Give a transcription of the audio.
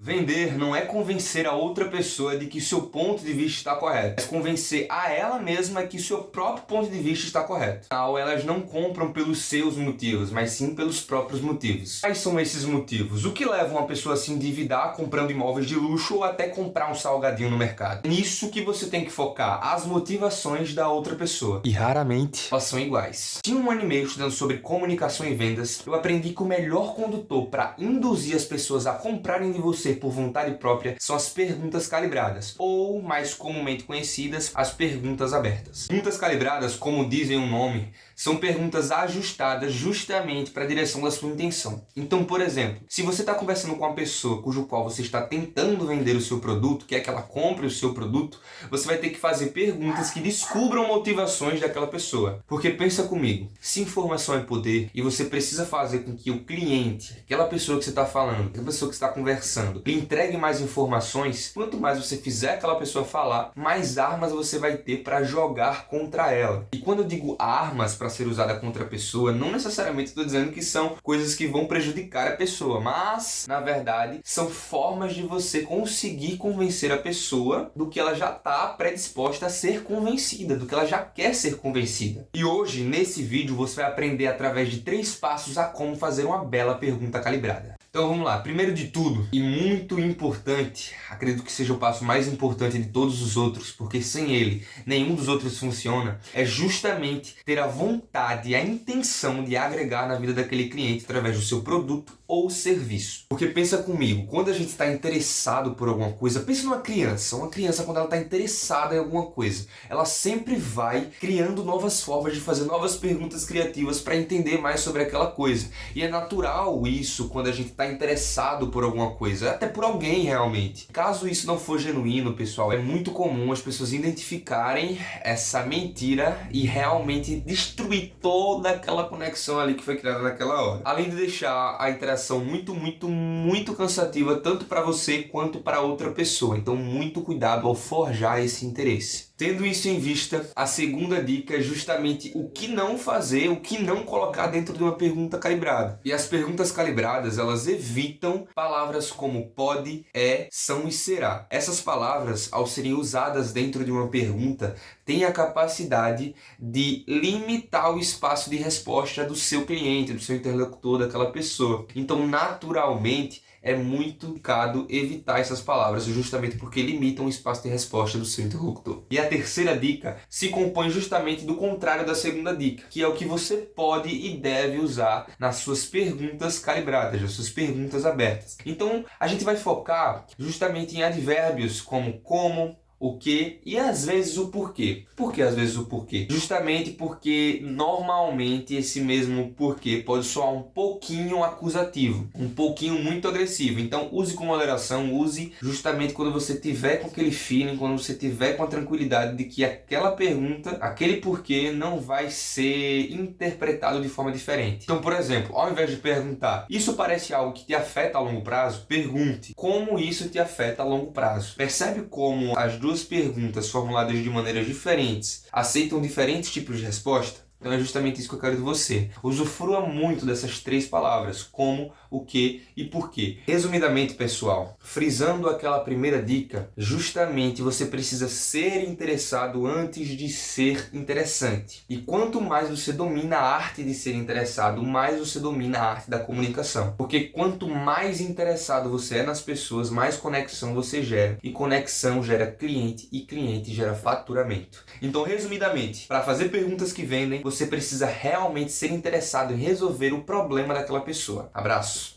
Vender não é convencer a outra pessoa de que seu ponto de vista está correto, mas convencer a ela mesma que seu próprio ponto de vista está correto. Afinal, elas não compram pelos seus motivos, mas sim pelos próprios motivos. Quais são esses motivos? O que leva uma pessoa a se endividar comprando imóveis de luxo ou até comprar um salgadinho no mercado? Nisso que você tem que focar, as motivações da outra pessoa. E raramente elas são iguais. Tinha um ano e meio estudando sobre comunicação e vendas, eu aprendi que o melhor condutor para induzir as pessoas a comprarem de você por vontade própria são as perguntas calibradas, ou mais comumente conhecidas, as perguntas abertas. Perguntas calibradas, como dizem o nome, são perguntas ajustadas justamente para a direção da sua intenção. Então, por exemplo, se você está conversando com uma pessoa cujo qual você está tentando vender o seu produto, quer que ela compre o seu produto, você vai ter que fazer perguntas que descubram motivações daquela pessoa. Porque pensa comigo, se informação é poder e você precisa fazer com que o cliente, aquela pessoa que você está falando, aquela pessoa que você está conversando, lhe entregue mais informações, quanto mais você fizer aquela pessoa falar, mais armas você vai ter para jogar contra ela. E quando eu digo armas para ser usada contra a pessoa, não necessariamente estou dizendo que são coisas que vão prejudicar a pessoa, mas, na verdade, são formas de você conseguir convencer a pessoa do que ela já está predisposta a ser convencida, do que ela já quer ser convencida. E hoje, nesse vídeo, você vai aprender através de 3 passos a como fazer uma bela pergunta calibrada. Então vamos lá, primeiro de tudo, e muito importante, acredito que seja o passo mais importante de todos os outros, porque sem ele, nenhum dos outros funciona, é justamente ter a vontade e a intenção de agregar na vida daquele cliente através do seu produto ou serviço. Porque pensa comigo, quando a gente está interessado por alguma coisa, pensa numa criança. Uma criança, quando ela está interessada em alguma coisa, ela sempre vai criando novas formas de fazer novas perguntas criativas para entender mais sobre aquela coisa. E é natural isso quando a gente está interessado por alguma coisa, até por alguém realmente. Caso isso não for genuíno, pessoal, é muito comum as pessoas identificarem essa mentira e realmente destruir toda aquela conexão ali que foi criada naquela hora. Além de deixar a interação muito cansativa tanto para você quanto para outra pessoa. Então muito cuidado ao forjar esse interesse. Tendo isso em vista, a segunda dica é justamente o que não fazer, o que não colocar dentro de uma pergunta calibrada. E as perguntas calibradas, elas evitam palavras como pode, é, são e será. Essas palavras, ao serem usadas dentro de uma pergunta, têm a capacidade de limitar o espaço de resposta do seu cliente, do seu interlocutor, daquela pessoa. Então, naturalmente, é muito complicado evitar essas palavras, justamente porque limitam o espaço de resposta do seu interlocutor. E a terceira dica se compõe justamente do contrário da segunda dica, que é o que você pode e deve usar nas suas perguntas calibradas, nas suas perguntas abertas. Então, a gente vai focar justamente em advérbios como, o que e às vezes o porquê. Por que às vezes o porquê? Justamente porque normalmente esse mesmo porquê pode soar um pouquinho acusativo, um pouquinho muito agressivo. Então use com moderação, use justamente quando você tiver com aquele feeling, quando você tiver com a tranquilidade de que aquela pergunta, aquele porquê não vai ser interpretado de forma diferente. Então, por exemplo, ao invés de perguntar, isso parece algo que te afeta a longo prazo? Pergunte, como isso te afeta a longo prazo? Percebe como as duas perguntas formuladas de maneiras diferentes aceitam diferentes tipos de resposta? Então é justamente isso que eu quero de você. Usufrua muito dessas 3 palavras, como, o que e porquê. Resumidamente, pessoal, frisando aquela primeira dica, justamente você precisa ser interessado antes de ser interessante. E quanto mais você domina a arte de ser interessado, mais você domina a arte da comunicação. Porque quanto mais interessado você é nas pessoas, mais conexão você gera. E conexão gera cliente e cliente gera faturamento. Então, resumidamente, para fazer perguntas que vendem, você precisa realmente ser interessado em resolver o problema daquela pessoa. Abraço!